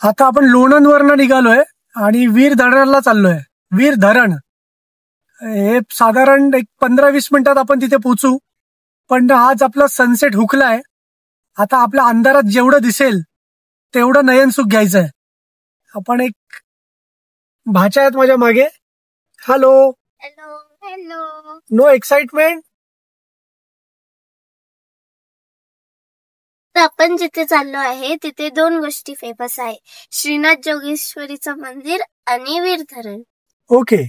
आता आपण लोणंदवरनं निघालोय आणि वीर धरणाला चाललोय. वीर धरण हे साधारण एक 15-20 मिनिटात आपण तिथे पोहोचू. पण आज आपला सनसेट हुकलाय. आता आपल्या अंधारात जेवढं दिसेल तेवढं नयनसुख घ्यायचंय. आपण एक भाचा आहेत माझ्या मागे. Hello. Hello hello. No excitement. तर आपण जिथे चाललो आहे तिथे 2 गोष्टी फेमस आहे, श्रीनाथ जोगेश्वरीचं मंदिर आणि वीर धरण. ओके,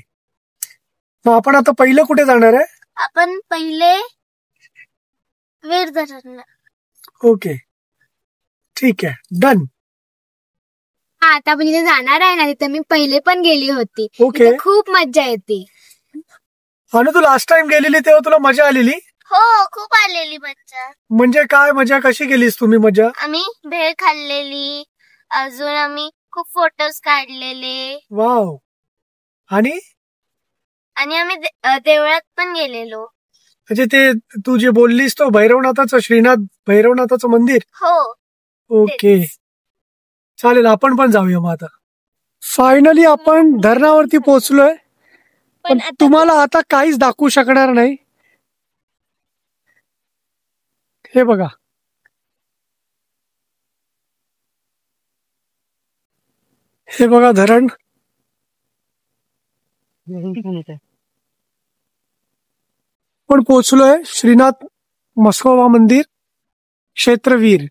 मग आपण आता पहिलं कुठे जाणार आहे? आपण पहिले वीर धरणला. ओके ठीक आहे, डन. आता आपण जिथे जाणार आहे ना तिथे मी पहिले पण गेली होती. ओके, खूप मजा येते. आणि तू लास्ट टाइम गेलेली तेव्हा तुला मजा आलेली? हो, खूप आलेली मजा. म्हणजे काय मजा, कशी गेलीस तुम्ही मजा? आम्ही भेळ खाल्लेली, अजून आम्ही खूप फोटोज काढलेले. वाव. आणि आम्ही देवळात पण गेलेलो. म्हणजे ते तू जे बोललीस तो भैरवनाथाचं, श्रीनाथ भैरवनाथाचं मंदिर? हो. ओके चालेल, आपण पण जाऊया मग. आता फायनली आपण धरणावरती पोहोचलोय. पण तुम्हाला आता काहीच दाखवू शकणार नाही. हे बघा, हे बघा धरण. पण पोहोचलोय श्रीनाथ मस्कोबा मंदिर क्षेत्रवीर.